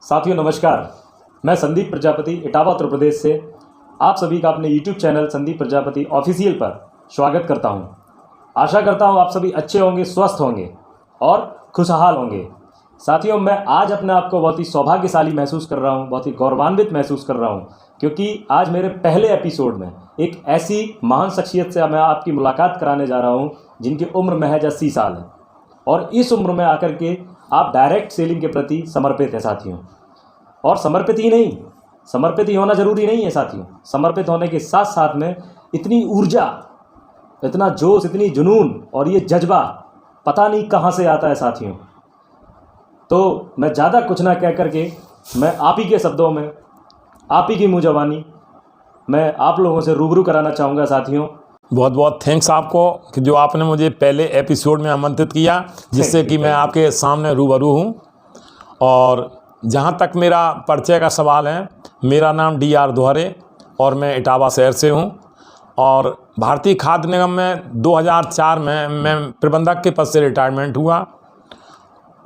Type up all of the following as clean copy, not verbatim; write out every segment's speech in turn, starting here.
साथियों नमस्कार, मैं संदीप प्रजापति इटावा उत्तर प्रदेश से आप सभी का अपने YouTube channel Sandeep Prajapati official पर स्वागत करता हूं। आशा करता हूं आप सभी अच्छे होंगे, स्वस्थ होंगे और खुशहाल होंगे। साथियों मैं आज अपने आप को बहुत ही सौभाग्यशाली महसूस कर रहा हूं, बहुत ही गौरवान्वित महसूस कर रहा हूं, क्योंकि आज मेरे पहले एपिसोड में एक ऐसी महान शख्सियत से मैं आपकी मुलाकात कराने जा रहा हूं जिनकी उम्र महज 80 साल है और इस उम्र में आकर के आप डायरेक्ट सेलिंग के प्रति समर्पित हैं साथियों। और समर्पित ही नहीं, समर्पित ही होना ज़रूरी नहीं है साथियों, समर्पित होने के साथ साथ में इतनी ऊर्जा, इतना जोश, इतनी जुनून और ये जज्बा पता नहीं कहाँ से आता है साथियों। तो मैं ज़्यादा कुछ ना कह करके मैं आप ही के शब्दों में, आप ही की मुँह ज़बानी मैं आप लोगों से रूबरू कराना चाहूँगा साथियों। बहुत बहुत थैंक्स आपको कि जो आपने मुझे पहले एपिसोड में आमंत्रित किया, जिससे कि मैं आपके सामने रूबरू हूँ। और जहाँ तक मेरा परिचय का सवाल है, मेरा नाम DR दोहरे और मैं इटावा शहर से हूँ और भारतीय खाद्य निगम में 2004 में मैं प्रबंधक के पद से रिटायरमेंट हुआ।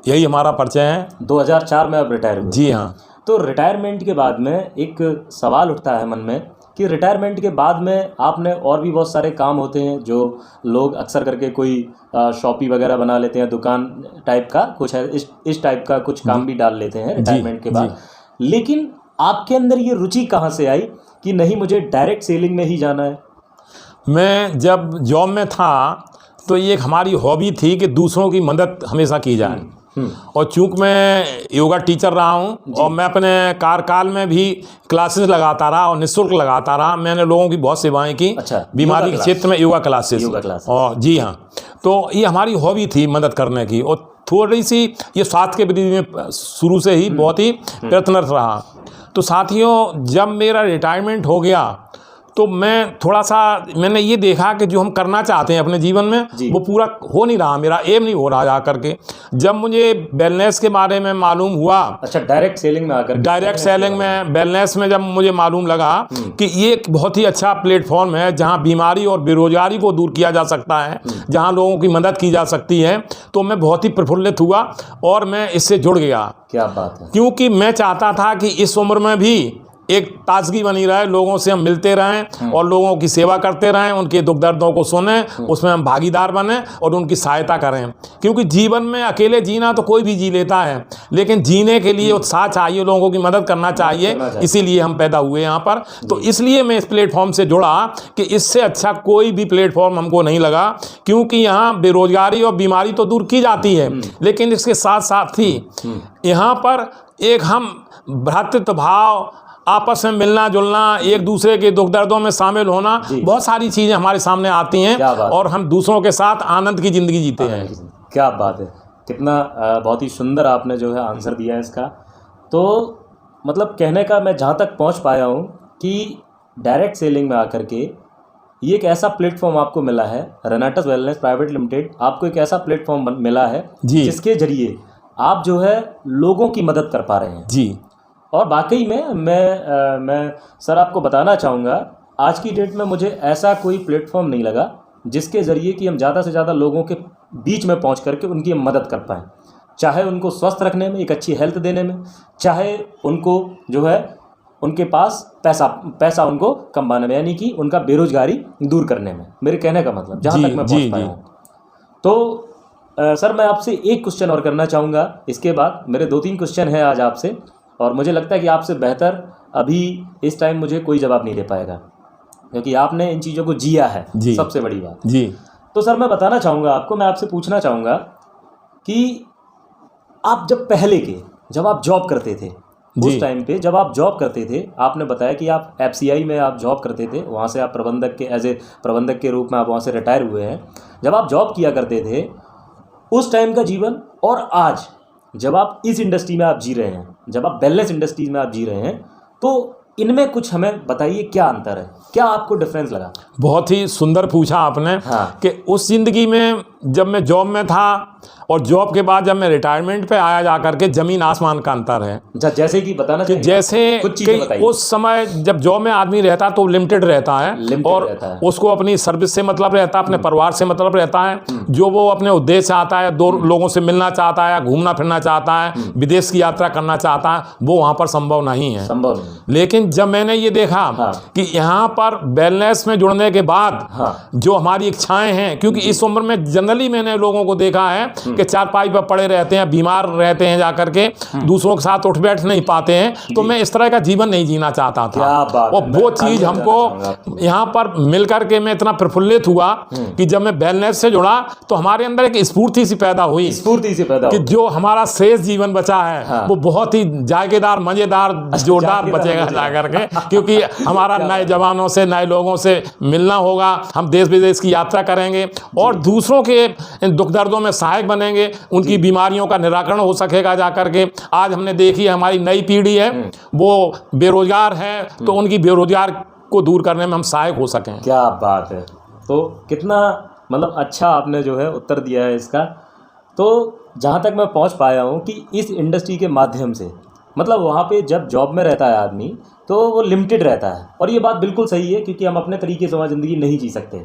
यही हमारा परिचय है। 2004 में आप रिटायर हुए? जी हाँ। तो रिटायरमेंट के बाद में एक सवाल उठता है मन में कि रिटायरमेंट के बाद में आपने और भी बहुत सारे काम होते हैं जो लोग अक्सर करके कोई शॉपी वगैरह बना लेते हैं, दुकान टाइप का कुछ है, इस टाइप का कुछ काम भी डाल लेते हैं रिटायरमेंट के बाद। लेकिन आपके अंदर ये रुचि कहाँ से आई कि नहीं मुझे डायरेक्ट सेलिंग में ही जाना है? मैं जब जॉब में था तो ये एक हमारी हॉबी थी कि दूसरों की मदद हमेशा की जाए। और चूँकि मैं योगा टीचर रहा हूँ और मैं अपने कार्यकाल में भी क्लासेस लगाता रहा और निःशुल्क लगाता रहा। मैंने लोगों की बहुत सेवाएं की। अच्छा, बीमारी के क्षेत्र में योगा क्लासेस। और जी हाँ, तो ये हमारी हॉबी थी मदद करने की और थोड़ी सी ये स्वास्थ्य के प्रति में शुरू से ही बहुत ही प्रयत्नरत रहा। तो साथियों जब मेरा रिटायरमेंट हो गया तो मैंने ये देखा कि जो हम करना चाहते हैं अपने जीवन में वो पूरा हो नहीं रहा, मेरा एम नहीं हो रहा जा करके। जब मुझे वेलनेस के बारे में मालूम हुआ, अच्छा डायरेक्ट सेलिंग में आकर, डायरेक्ट सेलिंग में वेलनेस में जब मुझे मालूम लगा कि ये एक बहुत ही अच्छा प्लेटफॉर्म है जहाँ बीमारी और बेरोजगारी को दूर किया जा सकता है, जहाँ लोगों की मदद की जा सकती है, तो मैं बहुत ही प्रफुल्लित हुआ और मैं इससे जुड़ गया। क्या बात है। क्योंकि मैं चाहता था कि इस उम्र में भी एक ताजगी बनी रहे, लोगों से हम मिलते रहें और लोगों की सेवा करते रहें, उनके दुख दर्दों को सुनें, उसमें हम भागीदार बने और उनकी सहायता करें। क्योंकि जीवन में अकेले जीना तो कोई भी जी लेता है, लेकिन जीने के लिए उत्साह चाहिए, लोगों की मदद करना चाहिए। इसीलिए हम पैदा हुए यहाँ पर। तो इसलिए मैं इस प्लेटफॉर्म से जुड़ा कि इससे अच्छा कोई भी प्लेटफॉर्म हमको नहीं लगा। क्योंकि यहाँ बेरोजगारी और बीमारी तो दूर की जाती है, लेकिन इसके साथ साथ ही यहाँ पर एक हम भ्रातृत्व भाव, आपस में मिलना जुलना, एक दूसरे के दुख दर्दों में शामिल होना, बहुत सारी चीज़ें हमारे सामने आती हैं और हम दूसरों के साथ आनंद की ज़िंदगी जीते हैं। क्या बात है, कितना बहुत ही सुंदर आपने जो है आंसर दिया है इसका। तो मतलब कहने का मैं जहाँ तक पहुँच पाया हूँ कि डायरेक्ट सेलिंग में आकर के ये एक ऐसा प्लेटफॉर्म आपको मिला है, रेनाटस वेलनेस प्राइवेट लिमिटेड आपको एक ऐसा प्लेटफॉर्म मिला है जिसके जरिए आप जो है लोगों की मदद कर पा रहे हैं। जी। और वाकई में मैं सर आपको बताना चाहूँगा, आज की डेट में मुझे ऐसा कोई प्लेटफॉर्म नहीं लगा जिसके ज़रिए कि हम ज़्यादा से ज़्यादा लोगों के बीच में पहुंच करके उनकी मदद कर पाएँ। चाहे उनको स्वस्थ रखने में, एक अच्छी हेल्थ देने में, चाहे उनको जो है उनके पास पैसा उनको कमाने में, यानी कि उनका बेरोजगारी दूर करने में। मेरे कहने का मतलब जहाँ तक मैं पहुँच पाया हूँ। तो सर मैं आपसे एक क्वेश्चन और करना चाहूँगा, इसके बाद मेरे 2-3 क्वेश्चन हैं आज आपसे, और मुझे लगता है कि आपसे बेहतर अभी इस टाइम मुझे कोई जवाब नहीं दे पाएगा क्योंकि आपने इन चीज़ों को जिया है, सबसे बड़ी बात। जी। तो सर मैं बताना चाहूँगा आपको, मैं आपसे पूछना चाहूँगा कि आप जब आप जॉब करते थे, उस टाइम पे जब आप जॉब करते थे, आपने बताया कि आप FCI में आप जॉब करते थे, वहाँ से आप प्रबंधक के रूप में आप वहाँ से रिटायर हुए हैं। जब आप जॉब किया करते थे उस टाइम का जीवन और आज जब आप इस इंडस्ट्री में आप जी रहे हैं, जब आप वेलनेस इंडस्ट्रीज में आप जी रहे हैं, तो इनमें कुछ हमें बताइए क्या अंतर है, क्या आपको डिफरेंस लगा? बहुत ही सुंदर पूछा आपने। हाँ। कि उस ज़िंदगी में जब मैं जॉब में था और जॉब के बाद जब मैं रिटायरमेंट पे आया जा करके ज़मीन आसमान का अंतर है। जैसे कि बताना चाहिए, जैसे कुछ चीजें कि बताइए। उस समय जब जॉब में आदमी रहता तो लिमिटेड रहता है Limited और रहता है। उसको अपनी सर्विस से मतलब रहता है, अपने परिवार से मतलब रहता है। जो वो अपने उद्देश्य से आता है, दो लोगों से मिलना चाहता है, घूमना फिरना चाहता है, विदेश की यात्रा करना चाहता है, वो वहाँ पर संभव नहीं है। संभव नहीं। लेकिन जब मैंने ये देखा हाँ। कि यहाँ पर वेलनेस में जुड़ने के बाद हाँ। जो हमारी इच्छाएं हैं, क्योंकि इस उम्र में जनरली मैंने लोगों को देखा है कि चारपाई पर पड़े रहते हैं, बीमार रहते हैं जाकर के, दूसरों के साथ उठ बैठ नहीं पाते हैं। तो मैं इस तरह का जीवन नहीं जीना चाहता था। क्या बात और है। वो मैं चीज़ जानना चाहूंगा हमको आपको। यहाँ पर मिल करके मैं इतना प्रफुल्लित हुआ कि जब मैं वेलनेस से जुड़ा तो हमारे अंदर एक स्फूर्ति सी पैदा हुई स्फूर्ति से पैदा कि हो। जो हमारा शेष जीवन बचा है हाँ। वो बहुत ही जायकेदार, मजेदार, जोरदार जायकेदार, बचेगा मजेदार। जा करके, क्योंकि हमारा नए जवानों से, नए लोगों से मिलना होगा, हम देश विदेश की यात्रा करेंगे और दूसरों के दुख दर्दों में सहायक बनेंगे, उनकी बीमारियों का निराकरण हो सकेगा जा करके। आज हमने देखी हमारी नई पीढ़ी है वो बेरोजगार है, तो उनकी बेरोजगार को दूर करने में हम सहायक हो सकें। क्या बात है। तो कितना मतलब अच्छा आपने जो है उत्तर दिया है इसका। तो जहाँ तक मैं पहुँच पाया हूँ कि इस इंडस्ट्री के माध्यम से मतलब वहाँ पे जब जॉब में रहता है आदमी तो वो लिमिटेड रहता है, और ये बात बिल्कुल सही है क्योंकि हम अपने तरीके से वहाँ ज़िंदगी नहीं जी सकते,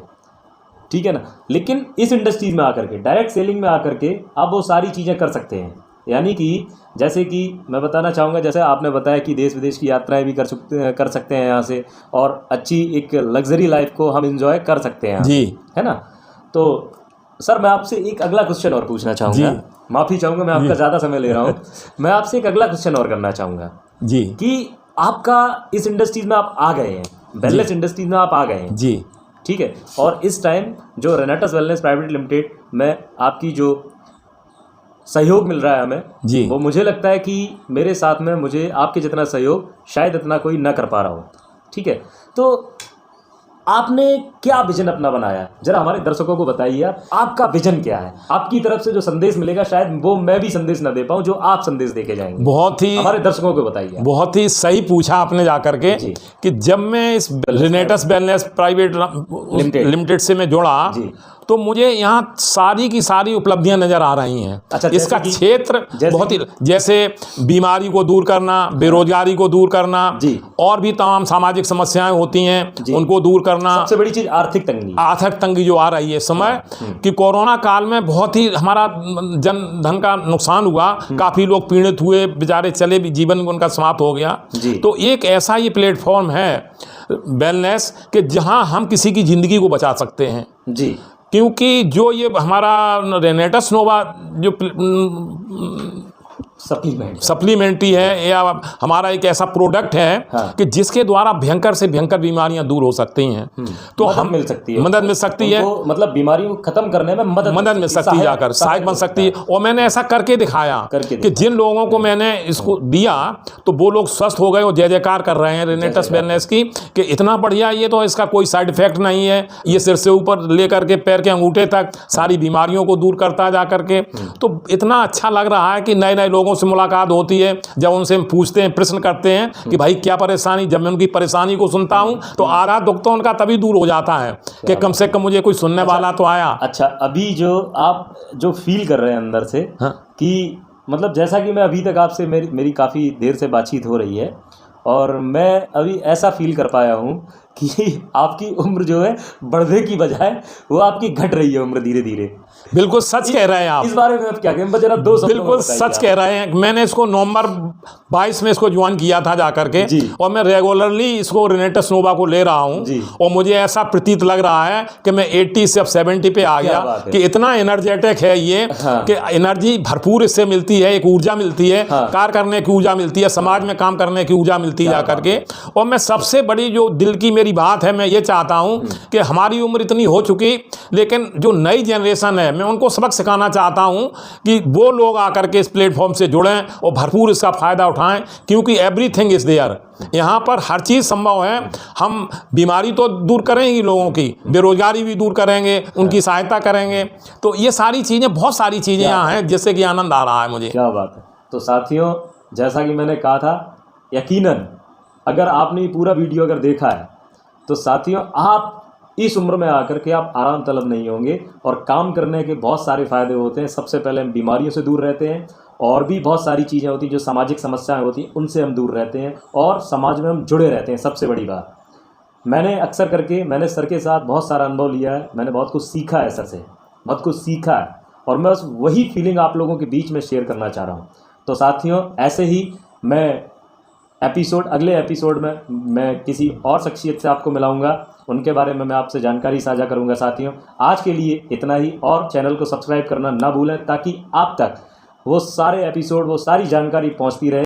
ठीक है ना। लेकिन इस इंडस्ट्रीज में आकर के, डायरेक्ट सेलिंग में आकर के आप वो सारी चीज़ें कर सकते हैं। यानी कि जैसे कि मैं बताना चाहूँगा, जैसे आपने बताया कि देश विदेश की यात्राएं भी कर सकते हैं यहाँ से, और अच्छी एक लग्जरी लाइफ को हम इंजॉय कर सकते हैं जी, है ना। तो सर मैं आपसे एक अगला क्वेश्चन और पूछना चाहूँगा। माफ़ी चाहूँगा मैं आपका ज़्यादा समय ले रहा हूँ। मैं आपसे एक अगला क्वेश्चन और करना चाहूँगा जी, कि आपका इस इंडस्ट्रीज में आप आ गए हैं, वेलनेस इंडस्ट्रीज में आप आ गए हैं, जी, ठीक है। और इस टाइम जो रेनेटस वेलनेस प्राइवेट लिमिटेड में आपकी जो सहयोग मिल रहा है हमें जी, वो मुझे लगता है कि मेरे साथ में मुझे आपके जितना सहयोग शायद इतना कोई ना कर पा रहा हो, ठीक है। तो आपने क्या विजन अपना बनाया, जरा हमारे दर्शकों को बताइए। आपका विजन क्या है, आपकी तरफ से जो संदेश मिलेगा शायद वो मैं भी संदेश ना दे पाऊँ जो आप संदेश दे के जाएंगे। बहुत ही हमारे दर्शकों को बताइए। बहुत ही सही पूछा आपने जाकर के जी। कि जब मैं इस रेनेटस वेलनेस प्राइवेट लिमिटेड से मैं जुड़ा जी। तो मुझे यहाँ सारी की सारी उपलब्धियां नजर आ रही हैं। अच्छा, जैसे इसका कि? क्षेत्र जैसे बहुत ही, जैसे बीमारी को दूर करना, बेरोजगारी को दूर करना, जी। और भी तमाम सामाजिक समस्याएं होती हैं उनको दूर करना। सबसे बड़ी चीज आर्थिक तंगी, आर्थिक तंगी जो आ रही है इस समय कि कोरोना काल में बहुत ही हमारा जन धन का नुकसान हुआ, काफ़ी लोग पीड़ित हुए, बेचारे चले भी, जीवन उनका समाप्त हो गया। जी। तो एक ऐसा ये प्लेटफॉर्म है वेलनेस कि जहां हम किसी की ज़िंदगी को बचा सकते हैं। जी। क्योंकि जो ये हमारा रेनेटस नोवा जो सप्लीमेंट्री है या हमारा एक ऐसा प्रोडक्ट है हाँ। कि जिसके द्वारा भयंकर से भयंकर बीमारियां दूर हो सकती हैं। तो मदद हम मिल सकती है, मदद मिल सकती है, उनको मतलब बीमारियों को खत्म करने में मदद मिल सकती है, जाकर सहायक बन सकती है। और मैंने ऐसा करके दिखाया कि जिन लोगों को मैंने इसको दिया तो वो लोग स्वस्थ हो गए और जय जयकार कर रहे हैं रेनेटस वेलनेस की कि इतना बढ़िया, ये तो इसका कोई साइड इफेक्ट नहीं है, ये सिर से ऊपर लेकर के पैर के अंगूठे तक सारी बीमारियों को दूर करता है जा करके। तो इतना अच्छा लग रहा है कि नए नए लोगों से मुलाकात होती है, जब उनसे हम पूछते हैं, प्रश्न करते हैं कि भाई क्या परेशानी, जब मैं उनकी परेशानी को सुनता हूं तो आधा दुख तो उनका तभी दूर हो जाता है कि कम से कम मुझे कोई सुनने वाला तो आया। अच्छा, अभी जो आप जो फील कर रहे हैं अंदर से, हाँ। कि मतलब जैसा कि मैं अभी तक आपसे मेरी काफ़ी देर से बातचीत हो रही है और मैं अभी ऐसा फील कर पाया हूँ कि आपकी उम्र जो है बढ़ने की बजाय वो आपकी घट रही है उम्र धीरे धीरे। बिल्कुल सच कह रहे हैं आप। इस बारे में आप क्या कहें, जरा दो शब्दों में बिल्कुल बताइए सच आप। कह रहे हैं। मैंने इसको नवंबर 22 में इसको ज्वाइन किया था जाकर के, और मैं रेगुलरली इसको रेनेटस नोवा को ले रहा हूँ और मुझे ऐसा प्रतीत लग रहा है कि मैं 80 से अब 70 पे आ गया कि इतना एनर्जेटिक है ये। हाँ। कि एनर्जी भरपूर इससे मिलती है, एक ऊर्जा मिलती है। हाँ। कार्य करने की ऊर्जा मिलती है, समाज में काम करने की ऊर्जा मिलती है जाकर के। और मैं सबसे बड़ी जो दिल की मेरी बात है, मैं ये चाहता हूँ कि हमारी उम्र इतनी हो चुकी, लेकिन जो नई जनरेशन है मैं उनको सबक सिखाना चाहता हूँ कि वो लोग आकर के इस प्लेटफॉर्म से जुड़ें और भरपूर इसका फ़ायदा उठाएं, क्योंकि एवरीथिंग इज़ देयर। यहाँ पर हर चीज़ संभव है। हम बीमारी तो दूर करेंगे लोगों की, बेरोजगारी भी दूर करेंगे, उनकी सहायता करेंगे। तो ये सारी चीज़ें, बहुत सारी चीज़ें यहाँ हैं जिससे कि आनंद आ रहा है मुझे। क्या बात है। तो साथियों, जैसा कि मैंने कहा था, यकीनन अगर आपने पूरा वीडियो अगर देखा है तो साथियों आप इस उम्र में आकर के आप आराम तलब नहीं होंगे और काम करने के बहुत सारे फ़ायदे होते हैं। सबसे पहले हम बीमारियों से दूर रहते हैं और भी बहुत सारी चीज़ें होती हैं जो सामाजिक समस्याएं होती हैं उनसे हम दूर रहते हैं और समाज में हम जुड़े रहते हैं। सबसे बड़ी बात मैंने सर के साथ बहुत सारा अनुभव लिया है, मैंने बहुत कुछ सीखा है सर से, बहुत कुछ सीखा है और मैं बस वही फीलिंग आप लोगों के बीच में शेयर करना चाह रहा हूँ। तो साथियों, ऐसे ही मैं अगले एपिसोड में मैं किसी और शख्सियत से आपको मिलाऊंगा, उनके बारे में मैं आपसे जानकारी साझा करूंगा। साथियों, आज के लिए इतना ही और चैनल को सब्सक्राइब करना ना भूलें ताकि आप तक वो सारे एपिसोड, वो सारी जानकारी पहुंचती रहे।